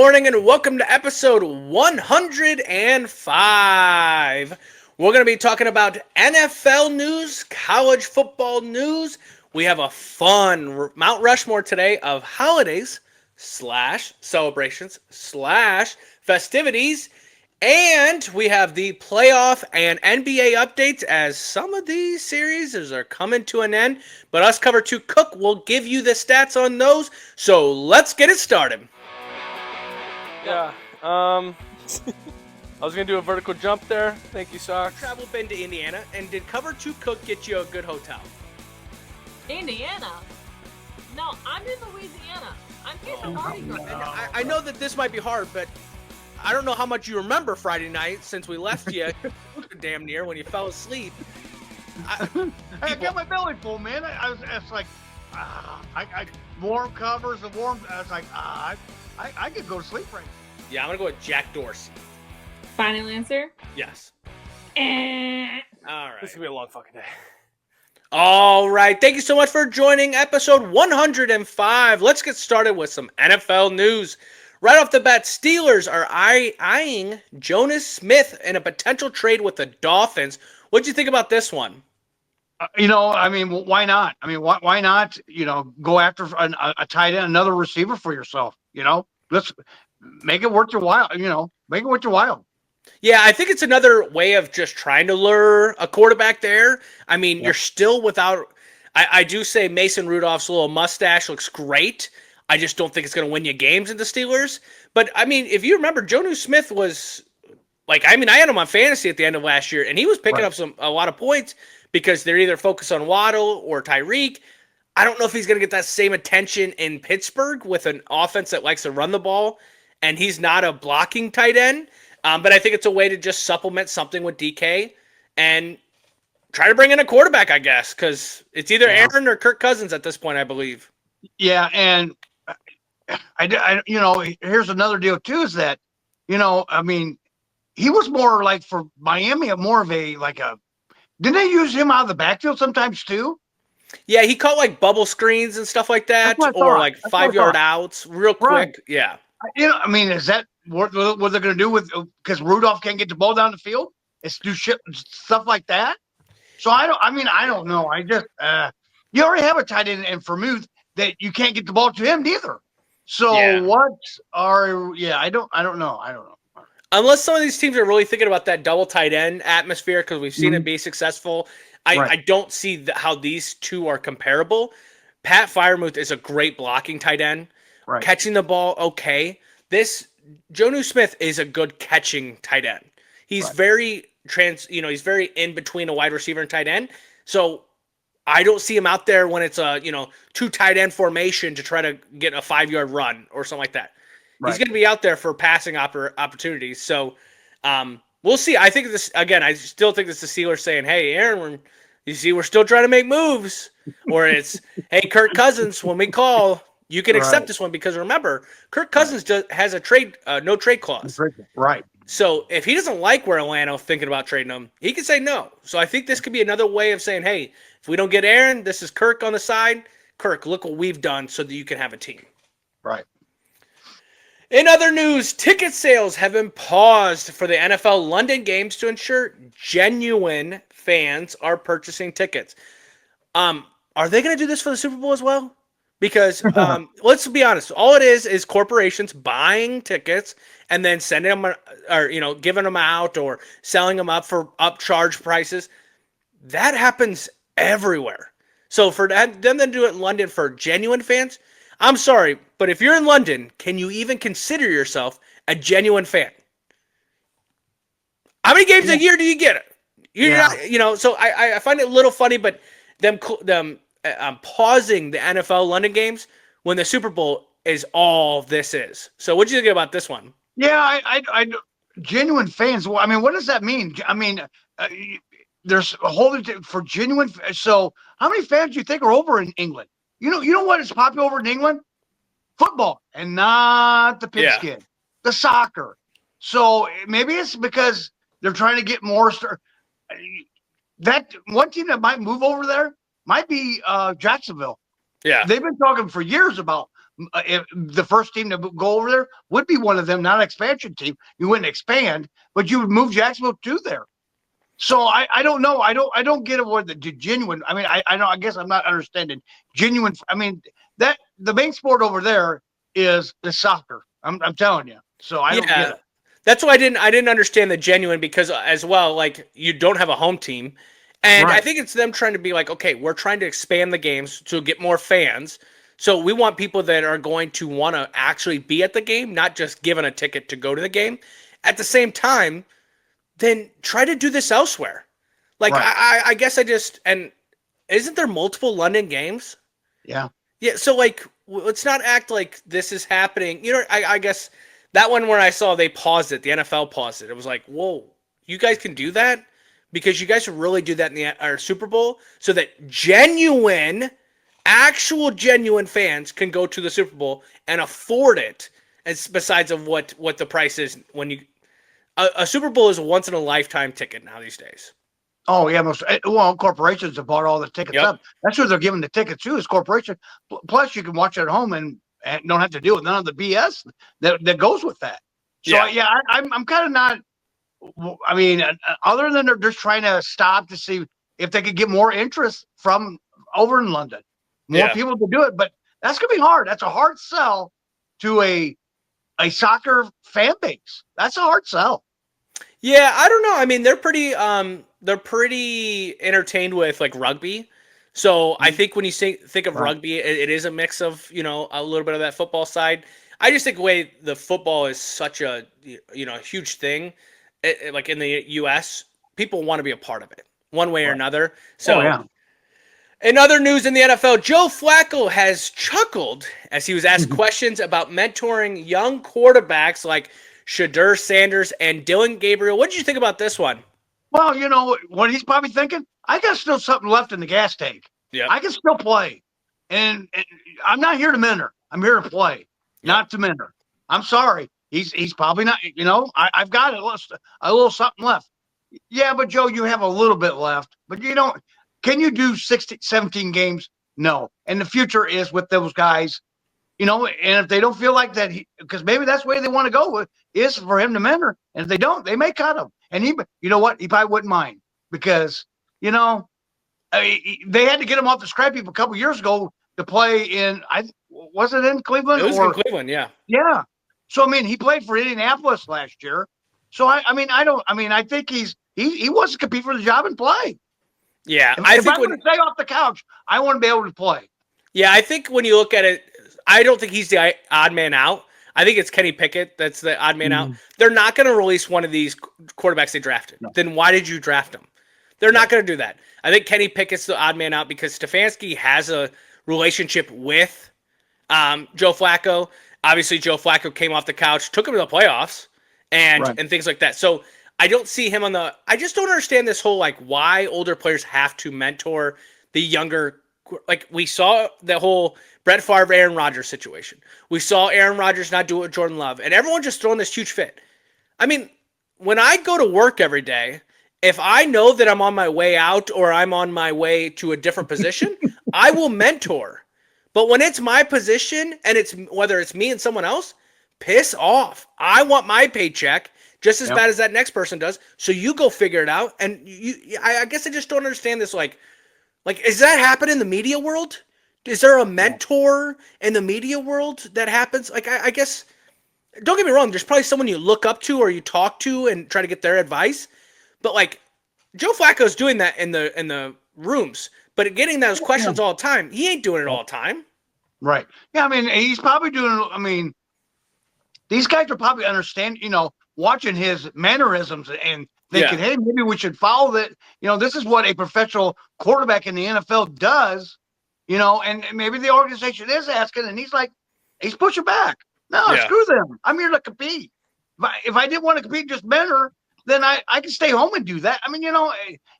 morning and welcome to episode 105. We're going to be talking about NFL news, college football news. We have a fun Mount Rushmore today of holidays slash celebrations slash festivities. And we have the playoff and NBA updates as some of these series are coming to an end. But us Cover 2 Cook will give you the stats on those. So let's get it started. Yeah, I was going to do a vertical jump there. Thank you, Socks. Travel been to Indiana, and did Cover 2 Cook get you a good hotel? Indiana? No, I'm in Louisiana. I'm getting Mardi Gras. I know that this might be hard, but I don't know how much you remember Friday night since we left you damn near when you fell asleep. I got my belly full, man. I was like, I warm covers and warm. I was like, I could go to sleep right now. Yeah, I'm going to go with Jack Dorsey. Final answer? Yes. All right. This is going to be a long fucking day. All right. Thank you so much for joining episode 105. Let's get started with some NFL news. Right off the bat, Steelers are eyeing Jonas Smith in a potential trade with the Dolphins. What do you think about this one? Why not? Why not, go after a tight end, another receiver for yourself, Let's make it worth your while, make it worth your while. Yeah, I think it's another way of just trying to lure a quarterback there. I mean, You're still without – I do say Mason Rudolph's little mustache looks great. I just don't think it's going to win you games in the Steelers. But, I mean, if you remember, Jonnu Smith was – I had him on fantasy at the end of last year, and he was picking up a lot of points because they're either focused on Waddle or Tyreek. I don't know if he's going to get that same attention in Pittsburgh with an offense that likes to run the ball, and he's not a blocking tight end. But I think it's a way to just supplement something with DK and try to bring in a quarterback, I guess, because it's either Aaron or Kirk Cousins at this point, I believe. Yeah, and I here's another deal too is that, he was more like for Miami, more of a didn't they use him out of the backfield sometimes too? Yeah, he caught bubble screens and stuff like that, or 5-yard outs real quick. Right. Yeah. Is that what they're going to do with because Rudolph can't get the ball down the field? It's do stuff like that. So I don't know. I just you already have a tight end in Vermouth that you can't get the ball to him either. So I don't know. Unless some of these teams are really thinking about that double tight end atmosphere because we've seen it be successful. I don't see how these two are comparable. Pat Freiermuth is a great blocking tight end. Right. Catching the ball, okay. This Jonnu Smith is a good catching tight end. He's very he's very in between a wide receiver and tight end. So I don't see him out there when it's a, two tight end formation to try to get a 5-yard run or something like that. Right. He's going to be out there for passing opportunities. So we'll see. I think this, again, I still think this is the Steelers saying, hey, Aaron, we're still trying to make moves. Or it's, hey, Kirk Cousins, when we call, you can accept this one because remember, Kirk Cousins has a no trade clause. Right. So if he doesn't like where Atlanta's thinking about trading him, he can say no. So I think this could be another way of saying, hey, if we don't get Aaron, this is Kirk on the side. Kirk, look what we've done so that you can have a team. Right. In other news, ticket sales have been paused for the NFL London games to ensure genuine fans are purchasing tickets. Are they going to do this for the Super Bowl as well? Because let's be honest, all it is corporations buying tickets and then sending them or giving them out or selling them up for upcharge prices. That happens everywhere. So for them to do it in London for genuine fans, I'm sorry, but if you're in London, can you even consider yourself a genuine fan? How many games a year do you get it? Not, so I find it a little funny, but them pausing the NFL London games when the Super Bowl is all this is. So what do you think about this one? Yeah, I genuine fans. Well, what does that mean? There's a whole for genuine. So how many fans do you think are over in England? You know what is popular over in England? Football, and not the pigskin, the soccer. So maybe it's because they're trying to get more. That one team that might move over there might be Jacksonville. Yeah, they've been talking for years about if the first team to go over there would be one of them, not an expansion team. You wouldn't expand, but you would move Jacksonville to there. So I don't know. I don't get what the genuine. I mean, I know. I guess I'm not understanding genuine. I mean, that the main sport over there is soccer. I'm telling you. So I don't get it. That's why I didn't understand the genuine, because as well, like, you don't have a home team. And I think it's them trying to be like, okay, we're trying to expand the games to get more fans. So we want people that are going to want to actually be at the game, not just given a ticket to go to the game. At the same time, then try to do this elsewhere. Like, I guess and isn't there multiple London games? Yeah. Yeah, so, like, let's not act like this is happening. You know, I guess that one where I saw they paused it, the NFL paused it. It was like, whoa, you guys can do that? Because you guys really do that in our Super Bowl so that actual genuine fans can go to the Super Bowl and afford it, as besides of what the price is when you a Super Bowl is a once in a lifetime ticket now these days. Oh yeah, corporations have bought all the tickets up. That's what they're giving the tickets to, is corporation. Plus, you can watch it at home and don't have to deal with none of the BS that goes with that. So I'm kind of not. I mean, other than they're just trying to stop to see if they could get more interest from over in London, more people to do it. But that's gonna be hard. That's a hard sell to a soccer fan base. That's a hard sell. Yeah, I don't know. I mean, they're pretty entertained with, like, rugby. So I think when you think of rugby, it is a mix of, you know, a little bit of that football side. I just think the way the football is such a, you know, a huge thing, like in the U.S., people want to be a part of it one way or another. So in other news in the NFL, Joe Flacco has chuckled as he was asked questions about mentoring young quarterbacks like Shadur Sanders and Dylan Gabriel. What did you think about this one? Well, you know what he's probably thinking? I got still something left in the gas tank. Yeah, I can still play, and I'm not here to mentor. I'm here to play, not to mentor. I'm sorry. He's probably not. You know, I've got a little something left. Yeah, but Joe, you have a little bit left, but you don't. Can you do 17 games? No. And the future is with those guys. You know, and if they don't feel like that, because maybe that's the way they want to go with, is for him to mentor. And if they don't, they may cut him. And you know what? He probably wouldn't mind, because, you know, they had to get him off the scrap heap a couple years ago to play in. Was it in Cleveland? It was in Cleveland, yeah. Yeah. So I mean, he played for Indianapolis last year. So I think he wants to compete for the job and play. Yeah, if I'm going to stay off the couch, I want to be able to play. Yeah, I think when you look at it, I don't think he's the odd man out. I think it's Kenny Pickett that's the odd man out. They're not going to release one of these quarterbacks they drafted. No. Then why did you draft him? They're not going to do that. I think Kenny Pickett's the odd man out because Stefanski has a relationship with Joe Flacco. Obviously, Joe Flacco came off the couch, took him to the playoffs, and things like that. So I don't see him I just don't understand this whole, like, why older players have to mentor the younger. Like, we saw the whole Brett Favre, Aaron Rodgers situation. We saw Aaron Rodgers not do it with Jordan Love, and everyone just throwing this huge fit. I mean, when I go to work every day, if I know that I'm on my way out or I'm on my way to a different position, I will mentor. But when it's my position and it's whether it's me and someone else, piss off. I want my paycheck just as bad as that next person does. So you go figure it out. And I guess I just don't understand this. Like, does that happen in the media world? Is there a mentor in the media world that happens? Like, I guess, don't get me wrong, there's probably someone you look up to or you talk to and try to get their advice. But, like, Joe Flacco's doing that in the rooms, but getting those questions all the time, he ain't doing it all the time. Right. Yeah, I mean, he's probably doing, these guys are probably watching his mannerisms and thinking, hey, maybe we should follow that. You know, this is what a professional quarterback in the NFL does, and maybe the organization is asking, and he's pushing back. No, screw them. I'm here to compete. If I didn't want to compete, just mentor, then I can stay home and do that. I mean,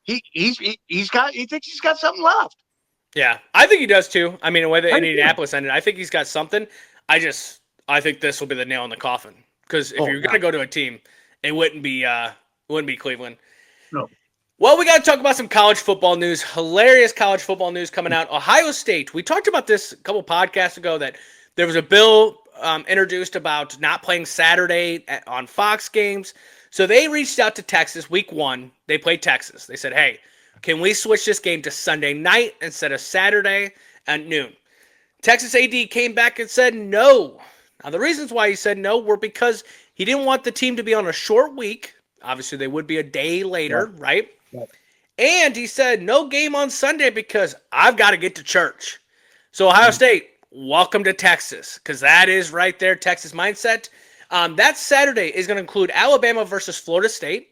he thinks he's got something left. Yeah, I think he does too. I mean, the way that Indianapolis ended, I think he's got something. I think this will be the nail in the coffin, because if you're going to go to a team, it wouldn't be Cleveland. No. Well, we got to talk about some college football news. Hilarious college football news coming out. Ohio State. We talked about this a couple podcasts ago that There was a bill introduced about not playing Saturday on Fox games. So they reached out to Texas week 1. They played Texas. They said, hey, can we switch this game to Sunday night instead of Saturday at noon? Texas AD came back and said no. Now, the reasons why he said no were because he didn't want the team to be on a short week. Obviously, they would be a day later, right? And he said no game on Sunday because I've got to get to church. So Ohio State, welcome to Texas, because that is right there, Texas mindset. That Saturday is going to include Alabama versus Florida State,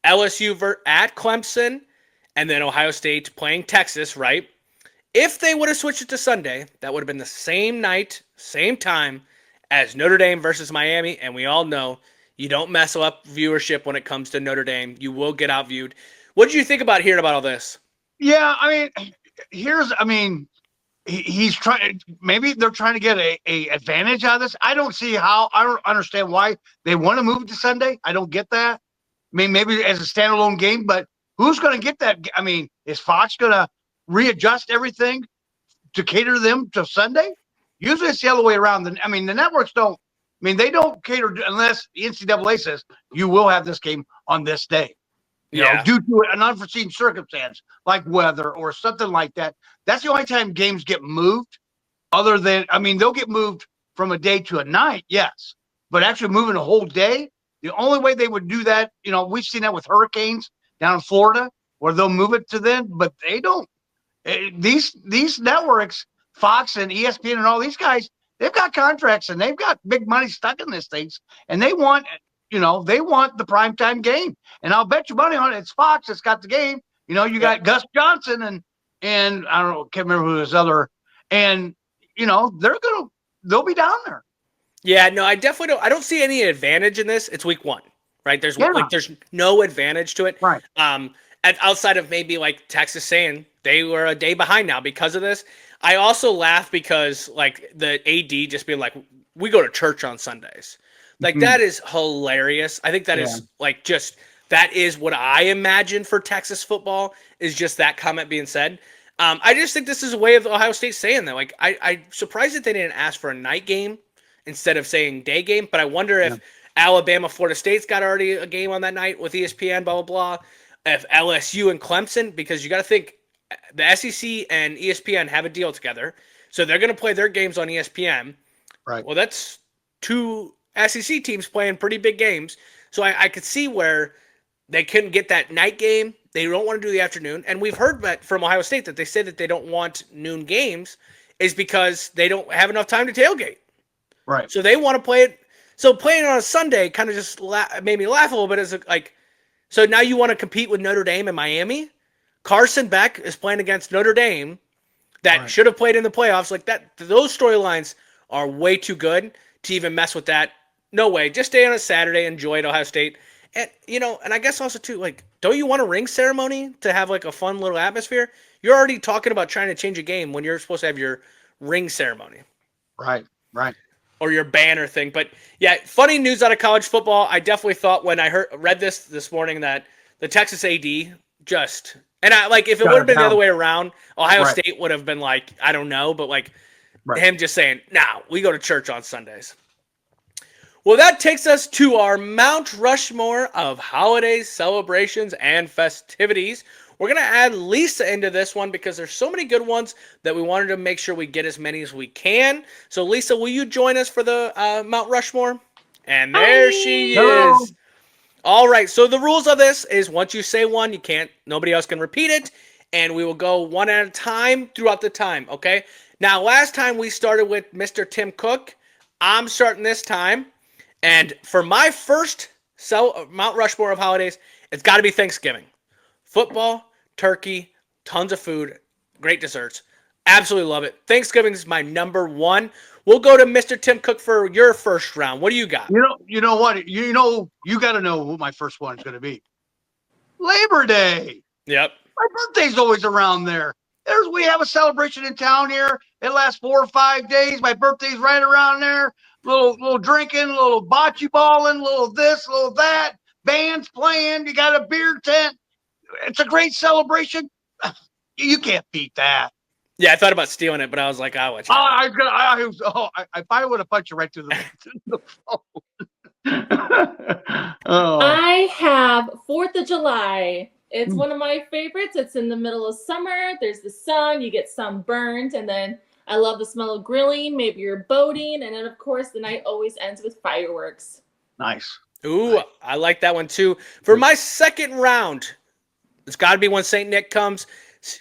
LSU at Clemson, and then Ohio State playing Texas, right? If they would have switched it to Sunday, that would have been the same night, same time as Notre Dame versus Miami, and we all know you don't mess up viewership when it comes to Notre Dame. You will get outviewed. What did you think about hearing about all this? Yeah, he's trying. Maybe they're trying to get a advantage out of this. I don't see how. I don't understand why they want to move it to Sunday. I don't get that. I mean, maybe as a standalone game, but who's going to get that? I mean, is Fox going to readjust everything to cater them to Sunday? Usually it's the other way around. The networks don't. I mean, they don't cater unless the NCAA says you will have this game on this day. You know, due to an unforeseen circumstance like weather or something like that. That's the only time games get moved. Other than, they'll get moved from a day to a night, yes. But actually moving a whole day, the only way they would do that, we've seen that with hurricanes down in Florida, where they'll move it to then, but they don't. These networks, Fox and ESPN and all these guys, they've got contracts and they've got big money stuck in these things, and they want the primetime game. And I'll bet you money on it. It's Fox that's got the game. You got Gus Johnson and I don't know, can't remember who his other, and they'll be down there. Yeah, no, I definitely don't. I don't see any advantage in this. It's week 1, right? There's no advantage to it. Right. Outside of maybe like Texas saying they were a day behind now because of this. I also laugh because like the AD just being like, we go to church on Sundays. Like that is hilarious. I think that is like that is what I imagine for Texas football, is just that comment being said. I just think this is a way of Ohio State saying that. Like I'm surprised that they didn't ask for a night game instead of saying day game. But I wonder if Alabama, Florida State's got already a game on that night with ESPN, blah, blah, blah. If LSU and Clemson, because you got to think the SEC and ESPN have a deal together. So they're going to play their games on ESPN. Right. Well, that's 2 SEC teams playing pretty big games. So I could see where they couldn't get that night game. They don't want to do the afternoon. And we've heard that from Ohio State that they say that they don't want noon games is because they don't have enough time to tailgate. Right. So they want to play it. So playing on a Sunday kind of just made me laugh a little bit. As like, so now you want to compete with Notre Dame and Miami? Carson Beck is playing against Notre Dame that should have played in the playoffs. Like that, those storylines are way too good to even mess with that. No way. Just stay on a Saturday, enjoy it, Ohio State. And, and I guess also too, like, don't you want a ring ceremony to have like a fun little atmosphere? You're already talking about trying to change a game when you're supposed to have your ring ceremony. Right. Or your banner thing. But yeah, funny news out of college football. I definitely thought when I read this morning that the Texas AD just, and I like, if it would have been the other way around, Ohio State would have been like, I don't know, but like him just saying, nah, we go to church on Sundays. Well, that takes us to our Mount Rushmore of holidays, celebrations, and festivities. We're going to add Lisa into this one because there's so many good ones that we wanted to make sure we get as many as we can. So, Lisa, will you join us for the Mount Rushmore? And there she is. All right. So the rules of this is once you say one, nobody else can repeat it. And we will go one at a time throughout the time. Okay. Now, last time we started with Mr. Tim Cook. I'm starting this time. And for my first Mount Rushmore of holidays, it's got to be Thanksgiving. Football, turkey, tons of food, great desserts. Absolutely love it. Thanksgiving is my number one. We'll go to Mr. Tim Cook for your first round. What do you got? You know what? You got to know who my first one is going to be. Labor Day. Yep. My birthday's always around there. We have a celebration in town here. It lasts 4 or 5 days. My birthday's right around there. Little drinking, little bocce balling, little this, little that. Bands playing. You got a beer tent. It's a great celebration. You can't beat that. Yeah, I thought about stealing it, but I was like, I'll let you. I probably would have punched you right through the phone. Oh. I have 4th of July. It's one of my favorites. It's in the middle of summer. There's the sun. You get sunburned. And then I love the smell of grilling. Maybe you're boating. And then, of course, the night always ends with fireworks. Nice. Ooh, nice. I like that one too. For my second round, it's got to be when St. Nick comes.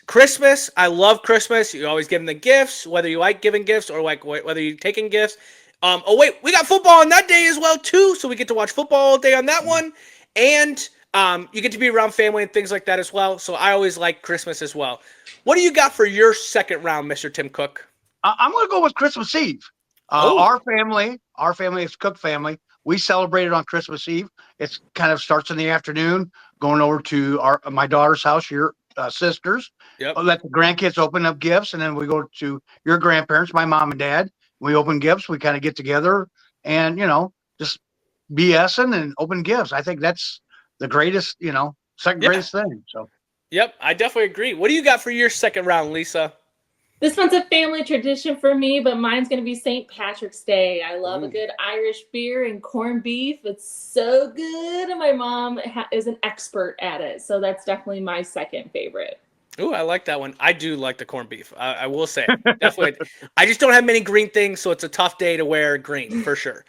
Christmas. I love Christmas. You always give them the gifts, whether you like giving gifts or like whether you're taking gifts. Oh, wait, we got football on that day as well, too, so we get to watch football all day on that one. And you get to be around family and things like that as well, so I always like Christmas as well. What do you got for your second round, Mr. Tim Cook? I'm going to go with Christmas Eve. Our family is Cook family. We celebrated on Christmas Eve. It kind of starts in the afternoon, going over to my daughter's house, your sisters. Yep. Let the grandkids open up gifts, and then we go to your grandparents, my mom and dad. We open gifts. We kind of get together and, just BSing and open gifts. I think that's the greatest, second greatest thing. So. Yep, I definitely agree. What do you got for your second round, Lisa? This one's a family tradition for me, but mine's going to be St. Patrick's Day. I love a good Irish beer and corned beef. It's so good. And my mom is an expert at it. So that's definitely my second favorite. Ooh, I like that one. I do like the corned beef. I will say. Definitely. I just don't have many green things, so it's a tough day to wear green, for sure.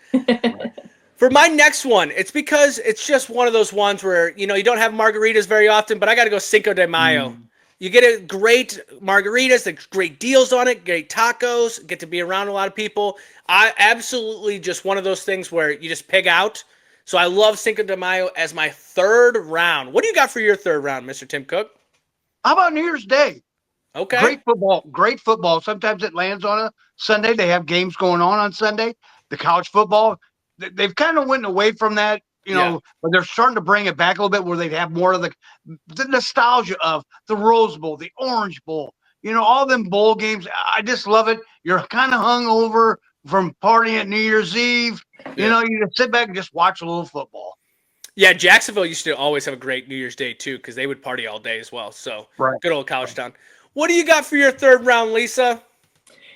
For my next one, it's because it's just one of those ones where, you don't have margaritas very often, but I got to go Cinco de Mayo. You get a great margaritas, there's great deals on it, great tacos, get to be around a lot of people. I absolutely just one of those things where you just pig out. So I love Cinco de Mayo as my third round. What do you got for your third round, Mr. Tim Cook? How about New Year's Day? Okay. Great football. Sometimes it lands on a Sunday. They have games going on Sunday. The college football, they've kind of went away from that, but they're starting to bring it back a little bit where they'd have more of the nostalgia of the Rose Bowl, the Orange Bowl, all them bowl games. I just love it. You're kind of hungover from partying at New Year's Eve. Yeah. You just sit back and just watch a little football. Yeah, Jacksonville used to always have a great New Year's Day, too, because they would party all day as well. So, Good old college town. What do you got for your third round, Lisa?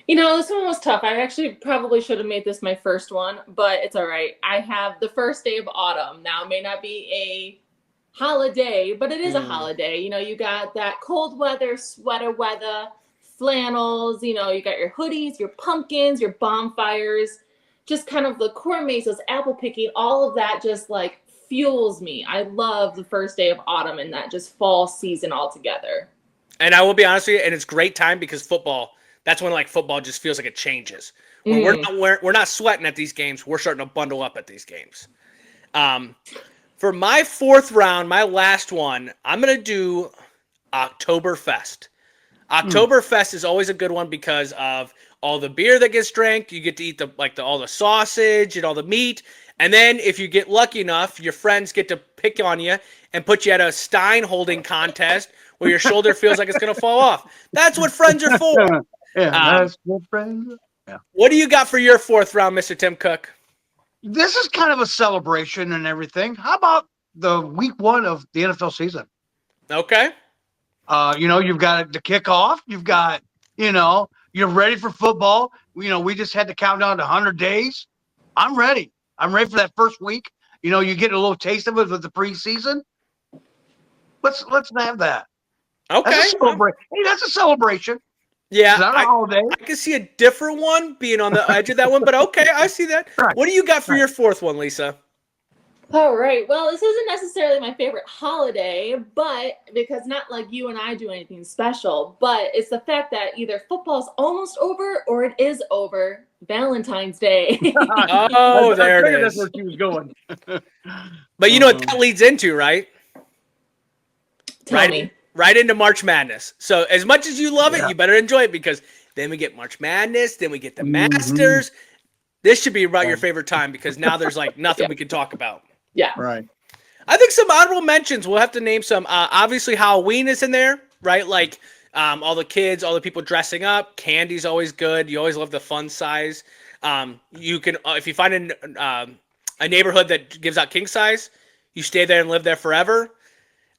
This one was tough. I actually probably should have made this my first one, but it's all right. I have the first day of autumn. Now, it may not be a holiday, but it is a holiday. You got that cold weather, sweater weather, flannels, you got your hoodies, your pumpkins, your bonfires, just kind of the corn mazes, apple picking, all of that just like fuels me. I love the first day of autumn and that just fall season all together. And I will be honest with you, and it's great time because that's when football just feels like it changes. When we're not sweating at these games, we're starting to bundle up at these games. For my fourth round, my last one, I'm gonna do Oktoberfest. Oktoberfest is always a good one because of all the beer that gets drank. You get to eat all the sausage and all the meat. And then if you get lucky enough, your friends get to pick on you and put you at a Stein holding contest where your shoulder feels like it's going to fall off. That's what friends are for. That's what friends are. Yeah. What do you got for your fourth round, Mr. Tim Cook? This is kind of a celebration and everything. How about the week one of the NFL season? Okay. You've got the kickoff. You've got, you're ready for football. We just had to count down to 100 days. I'm ready. I'm ready for that first week. You get a little taste of it with the preseason. Let's have that. Okay. That's a celebration. Yeah. It's not a holiday. I can see a different one being on the edge of that one, but okay, I see that. Right. What do you got for your fourth one, Lisa? All right. Well, this isn't necessarily my favorite holiday, but because not like you and I do anything special, but it's the fact that either football's almost over or it is over. Valentine's Day. Oh, there it is. That's where she was going. But you know what that leads into, right? Tell me. Right into March Madness. So as much as you love it, you better enjoy it because then we get March Madness, then we get the Masters. This should be about your favorite time because now there's nothing we can talk about. Yeah. Right. I think some honorable mentions. We'll have to name some. Obviously, Halloween is in there, right? All the kids, all the people dressing up. Candy's always good. You always love the fun size. You can, if you find a neighborhood that gives out king size, you stay there and live there forever.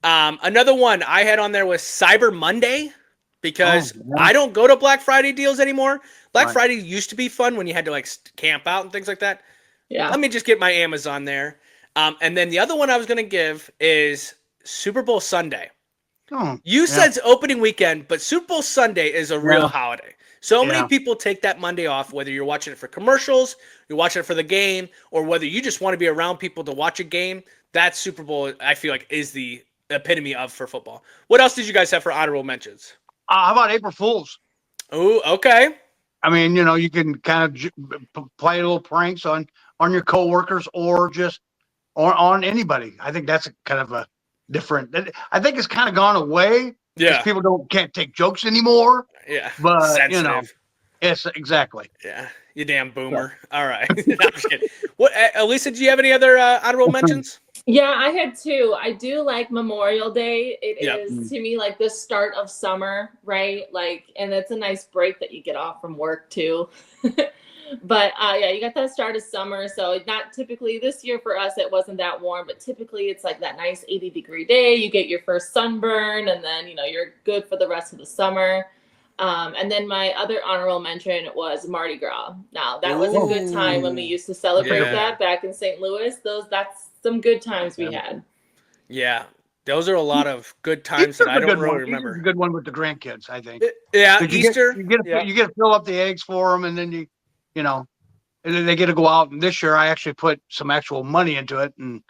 Another one I had on there was Cyber Monday. because Oh, yeah. I don't go to Black Friday deals anymore. Black Right. Friday used to be fun when you had to like camp out and things like that. Yeah. Let me just get my Amazon there. And then the other one I was going to give is Super Bowl Sunday. Oh, You yeah. said it's opening weekend, but Super Bowl Sunday is a real holiday. So many Yeah. people take that Monday off, whether you're watching it for commercials, you're watching it for the game, or whether you just want to be around people to watch a game. That Super Bowl, I feel like, is the epitome of for football. What else did you guys have for honorable mentions? How about April Fools? Oh, okay. I mean, you can kind of play little pranks on your coworkers or just on anybody. I think that's kind of a different. I think it's kind of gone away because Yeah. people can't take jokes anymore. Yeah. But Sensitive. it's exactly. Yeah. You damn boomer. All right. No, I'm just kidding. What, Elisa, do you have any other honorable mentions? Yeah, I had two. I do like Memorial Day. It Yep. is to me like the start of summer, right? Like, and it's a nice break that you get off from work too. But yeah, you got that start of summer. So not typically this year for us, it wasn't that warm, but typically it's like that nice 80-degree day. You get your first sunburn, and then you're good for the rest of the summer. And then my other honorable mention was Mardi Gras. Now that was a good time when we used to celebrate that back in St. Louis. That's some good times we had. Yeah, those are a lot of good times that I don't really remember. Easter's a good one with the grandkids, I think. Yeah, Easter. Easter. You get to fill up the eggs for them, and then and then they get to go out. And this year, I actually put some actual money into it, and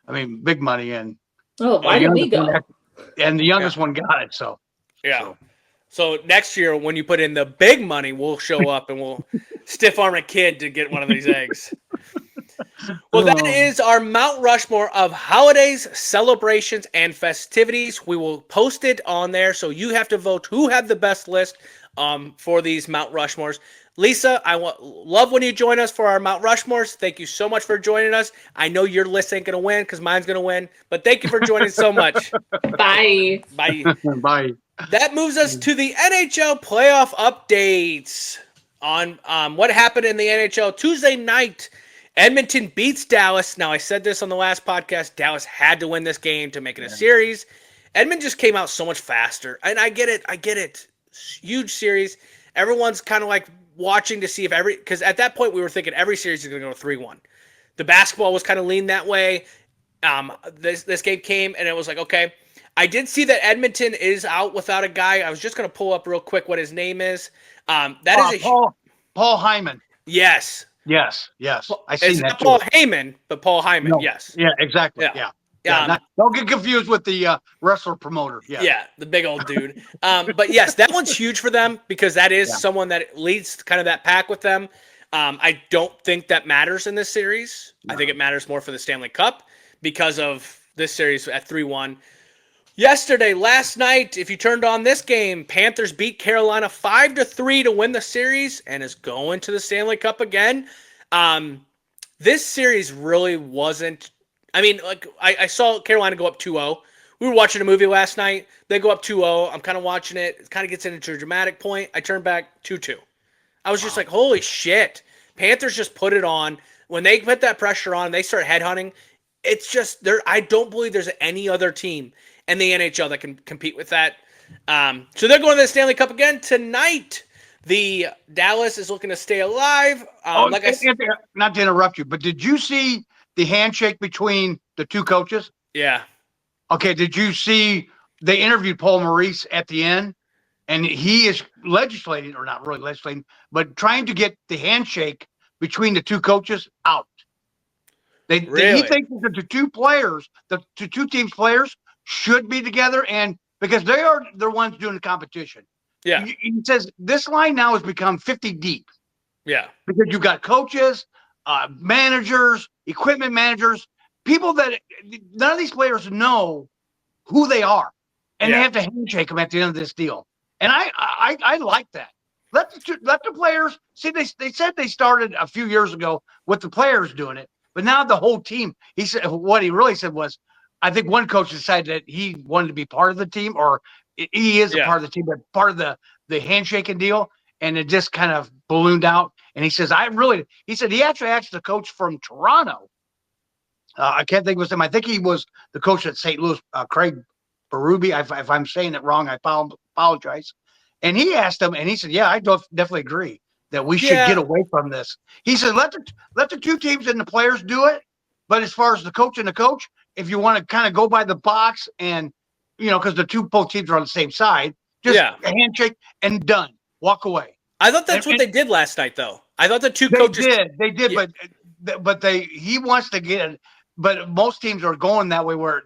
I mean, big money. And oh, why did we go? And the youngest one got it. So yeah. So next year, when you put in the big money, we'll show up and we'll stiff arm a kid to get one of these eggs. Well, that is our Mount Rushmore of holidays, celebrations, and festivities. We will post it on there, so you have to vote who had the best list for these Mount Rushmores. Lisa, love when you join us for our Mount Rushmores. Thank you so much for joining us. I know your list ain't going to win because mine's going to win, but thank you for joining so much. Bye. Bye. Bye. That moves us to the NHL playoff updates on what happened in the NHL Tuesday night. Edmonton beats Dallas. Now, I said this on the last podcast. Dallas had to win this game to make it a series. Edmonton just came out so much faster. And I get it. Huge series. Everyone's kind of like watching to see if because at that point we were thinking every series is going to go 3-1. The basketball was kind of leaned that way. This game came and it was like, okay. I did see that Edmonton is out without a guy. I was just going to pull up real quick what his name is. Paul Hyman. Yes. Yes. I see that not Paul Heyman, but Paul Hyman. No. yes. Yeah. Exactly. Yeah. Don't get confused with the wrestler promoter. Yeah, the big old dude. But yes, that one's huge for them because that is someone that leads kind of that pack with them. I don't think that matters in this series. No. I think it matters more for the Stanley Cup because of this series at 3-1. Last night, if you turned on this game, Panthers beat Carolina 5-3 to win the series and is going to the Stanley Cup again. This series really wasn't. I mean, like I saw Carolina go up 2-0. We were watching a movie last night. They go up 2-0. I'm kind of watching it. It kind of gets into a dramatic point. I turn back 2-2. I was just like, holy shit. Panthers just put it on. When they put that pressure on, they start headhunting. It's just I don't believe there's any other team in the NHL that can compete with that. So they're going to the Stanley Cup again tonight. The Dallas is looking to stay alive. Not to interrupt you, but did you see the handshake between the two coaches? Yeah. Okay. Did you see they interviewed Paul Maurice at the end? And he is legislating, or not really legislating, but trying to get the handshake between the two coaches out. He thinks that the two teams players should be together, and because they are the ones doing the competition. Yeah. He says this line now has become 50 deep. Yeah. Because you've got coaches, managers, equipment managers, people that none of these players know who they are. And they have to handshake them at the end of this deal. And I like that. Let the players see. They said they started a few years ago with the players doing it, but now the whole team. He said what he really said was, I think one coach decided that he wanted to be part of the team, or he is a part of the team, but part of the handshaking deal, and it just kind of ballooned out. And he says, he said he actually asked the coach from Toronto. I can't think of his name. I think he was the coach at St. Louis, Craig Berube. If I'm saying it wrong, I apologize. And he asked him, and he said, "Yeah, I definitely agree that we should get away from this." He said, "Let the two teams and the players do it, but as far as the coach and the coach, if you want to kind of go by the box and because both teams are on the same side, just a handshake and done, walk away." I thought that's what they did last night, though. I thought the two they coaches did, but he wants to get it. But most teams are going that way where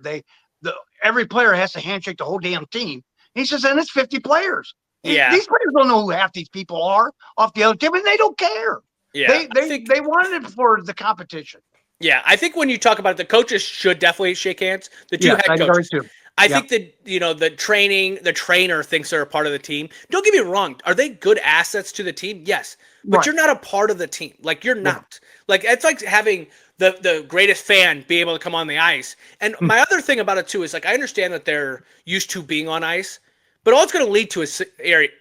every player has to handshake the whole damn team. He says, and it's 50 players. Yeah. These players don't know who half these people are off the other team, and they don't care. Yeah. They wanted it for the competition. Yeah, I think when you talk about it, the coaches should definitely shake hands. The two head coaches. I think that the trainer thinks they're a part of the team. Don't get me wrong. Are they good assets to the team? Yes. But you're not a part of the team. Like, you're not. Like, it's like having the greatest fan be able to come on the ice. And my other thing about it, too, is, like, I understand that they're used to being on ice, but all it's going to lead to is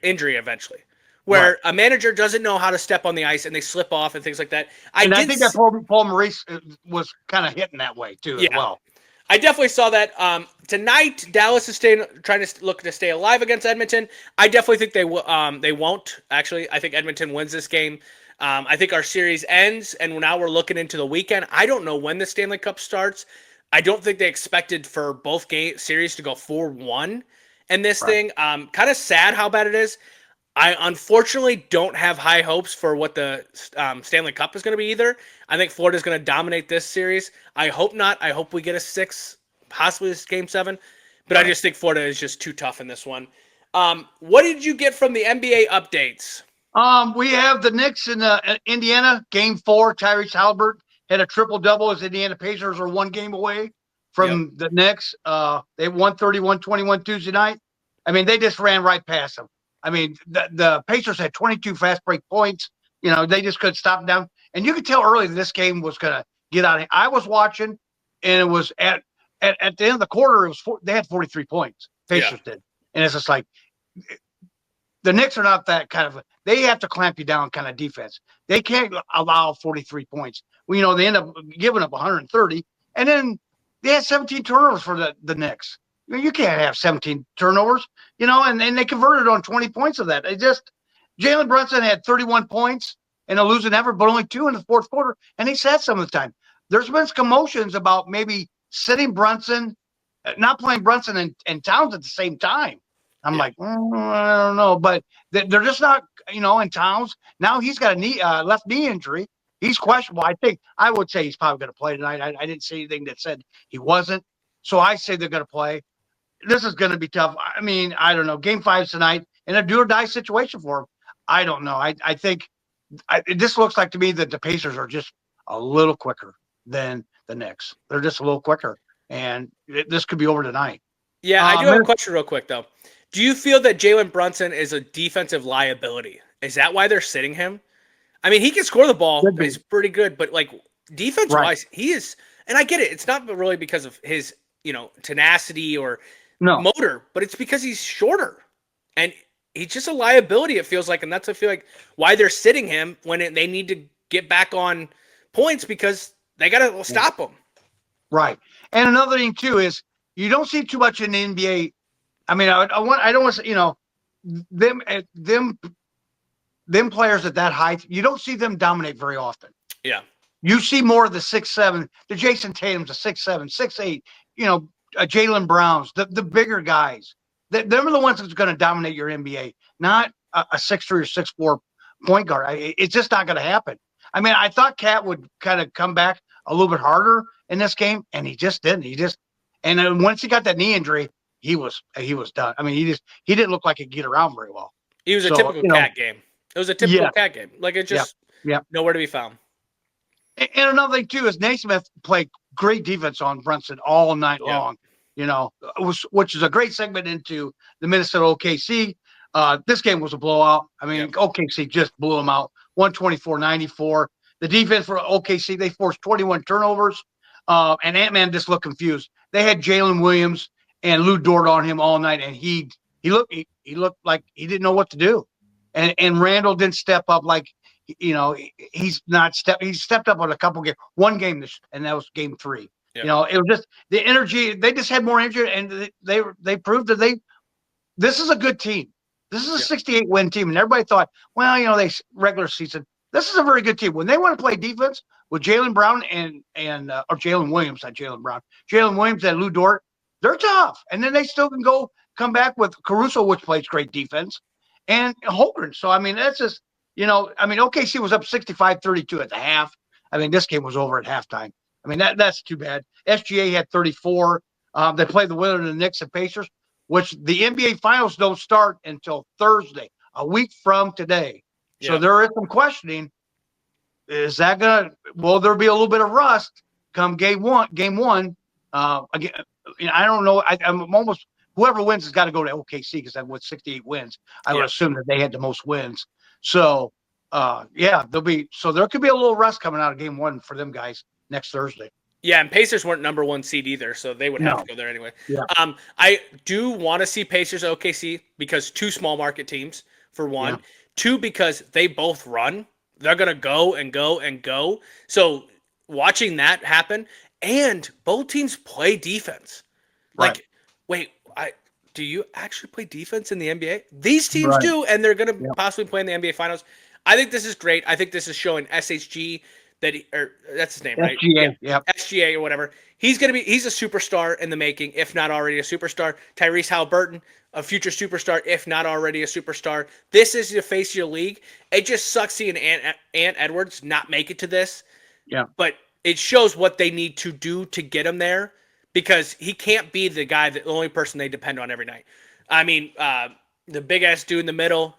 injury eventually, where a manager doesn't know how to step on the ice and they slip off and things like that. I think that Paul Maurice was kind of hitting that way, too, as well. I definitely saw that. Tonight, Dallas is trying to look to stay alive against Edmonton. I definitely think they won't. Actually, I think Edmonton wins this game. I think our series ends, and now we're looking into the weekend. I don't know when the Stanley Cup starts. I don't think they expected for both series to go 4-1 in this thing. Kind of sad how bad it is. I unfortunately don't have high hopes for what the Stanley Cup is going to be either. I think Florida's going to dominate this series. I hope not. I hope we get a 6, possibly this Game 7. But I just think Florida is just too tough in this one. What did you get from the NBA updates? We have the Knicks in Indiana, Game 4. Tyrese Halliburton had a triple-double as Indiana Pacers are 1 game away from the Knicks. They won 31-21 Tuesday night. I mean, they just ran right past them. I mean, the Pacers had 22 fast break points. They just couldn't stop them down. And you could tell early that this game was going to get out of hand. I was watching, and it was at the end of the quarter, they had 43 points. Pacers did. And it's just like, the Knicks are not that kind of – they have to clamp you down kind of defense. They can't allow 43 points. Well, they end up giving up 130. And then they had 17 turnovers for the Knicks. You can't have 17 turnovers, and they converted on 20 points of that. Jalen Brunson had 31 points in a losing effort, but only 2 in the fourth quarter, and he sat some of the time. There's been commotions about maybe sitting Brunson, not playing Brunson and Towns at the same time. I'm like, I don't know, but they're just not, in Towns. Now he's got a left knee injury. He's questionable. I would say he's probably going to play tonight. I didn't see anything that said he wasn't. So I say they're going to play. This is going to be tough. I mean, I don't know. Game 5 tonight in a do or die situation for him. I don't know. I think this looks like to me that the Pacers are just a little quicker than the Knicks. They're just a little quicker, and this could be over tonight. Yeah, I do have a question real quick, though. Do you feel that Jalen Brunson is a defensive liability? Is that why they're sitting him? I mean, he can score the ball. He's pretty good, but, like, defense-wise, he is – and I get it. It's not really because of his, tenacity or – motor, but it's because he's shorter and he's just a liability, it feels like, and that's I feel like why they're sitting him when they need to get back on points because they got to stop him. Right. And another thing too is you don't see too much in the NBA. I mean, I don't want to them players at that height, you don't see them dominate very often. Yeah. You see more of the 6'7", the Jason Tatum's a 6'7", 6'8", Jaylen Browns, the bigger guys. Them are the ones that's going to dominate your NBA, not a 6'3" or 6'4" point guard. It's just not going to happen. I mean, I thought Cat would kind of come back a little bit harder in this game, and he just didn't. And then once he got that knee injury, he was done. I mean, he didn't look like he could get around very well. He was a typical Cat game. It was a typical Cat game. Like, it just nowhere to be found. And another thing too is Naismith played great defense on Brunson all night long. Which is a great segment into the Minnesota OKC. This game was a blowout. I mean, OKC just blew them out, 124-94. The defense for OKC, they forced 21 turnovers, and Ant-Man just looked confused. They had Jalen Williams and Lou Dort on him all night, and he looked like he didn't know what to do. And Randall didn't step up like. He stepped up on a couple games, one game, and that was game 3. It was just the energy. They just had more energy, and they proved that this is a good team. This is a 68 win team, and everybody thought, well, they regular season. This is a very good team. When they want to play defense with Jalen Brown and or Jalen Williams, not Jalen Brown, Jalen Williams and Lou Dort, they're tough. And then they still can come back with Caruso, which plays great defense, and Holgren. So I mean, that's just OKC was up 65-32 at the half. I mean, this game was over at halftime. I mean, that's too bad. SGA had 34. They played the winner of the Knicks and Pacers, which the NBA Finals don't start until Thursday, a week from today. Yeah. So there is some questioning. Is that will there be a little bit of rust come game one? Again, I don't know. I'm almost, whoever wins has got to go to OKC because that with 68 wins, I would assume that they had the most wins. So, there could be a little rust coming out of game one for them guys next Thursday. Yeah, and Pacers weren't number one seed either, so they would have to go there anyway. Yeah. I do want to see Pacers OKC because two small market teams, for one. Yeah. Two, because they both run. They're going to go and go and go. So watching that happen, and both teams play defense. Right. Wait, do you actually play defense in the NBA? These teams do, and they're going to possibly play in the NBA Finals. I think this is great. I think this is showing SHG that's his name, right? SGA, yeah. SGA or whatever. He's a superstar in the making, if not already a superstar. Tyrese Halliburton, a future superstar, if not already a superstar. This is the face of your league. It just sucks seeing Ant Edwards not make it to this. Yeah. But it shows what they need to do to get him there because he can't be the only person they depend on every night. I mean, the big ass dude in the middle.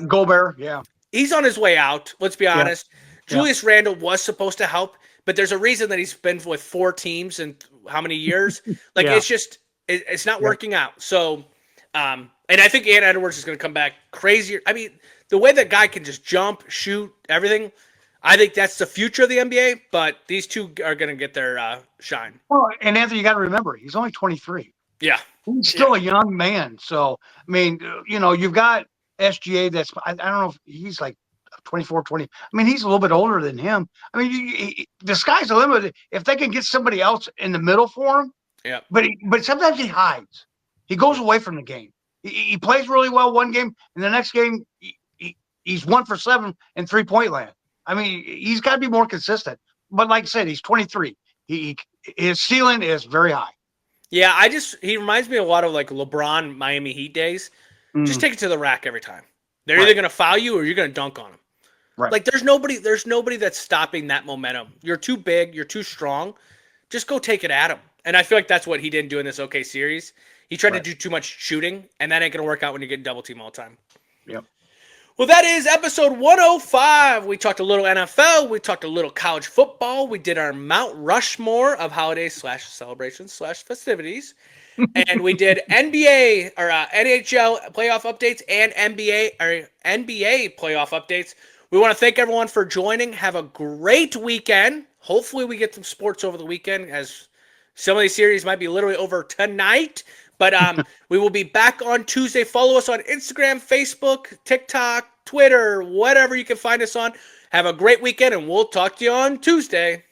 Gobert. Yeah. He's on his way out. Let's be honest. Yeah. Julius Randle was supposed to help, but there's a reason that he's been with 4 teams in how many years? It's not working out. So, and I think Ant Edwards is going to come back crazier. I mean, the way that guy can just jump, shoot, everything, I think that's the future of the NBA, but these two are going to get their shine. Well, and Anthony, you got to remember, he's only 23. Yeah. He's still a young man. So, I mean, you've got SGA that's, I don't know if he's like 24, 20. I mean, he's a little bit older than him. I mean, the sky's the limit. If they can get somebody else in the middle for him. Yeah. But sometimes he hides. He goes away from the game. He plays really well one game, and the next game he's 1 for 7 in 3-point land. I mean, he's got to be more consistent. But like I said, he's 23. His ceiling is very high. Yeah, he reminds me a lot of like LeBron Miami Heat days. Just take it to the rack every time. They're either going to foul you or you're going to dunk on them. Right. Like there's nobody that's stopping that momentum. You're too big. You're too strong. Just go take it at him. And I feel like that's what he didn't do in this OK series. He tried to do too much shooting, and that ain't going to work out when you get double team all the time. Yep. Well, that is episode 105. We talked a little NFL. We talked a little college football. We did our Mount Rushmore of holidays / celebrations / festivities. And we did NBA or NHL playoff updates and NBA playoff updates. We want to thank everyone for joining. Have a great weekend. Hopefully we get some sports over the weekend as some of these series might be literally over tonight. But we will be back on Tuesday. Follow us on Instagram, Facebook, TikTok, Twitter, whatever you can find us on. Have a great weekend, and we'll talk to you on Tuesday.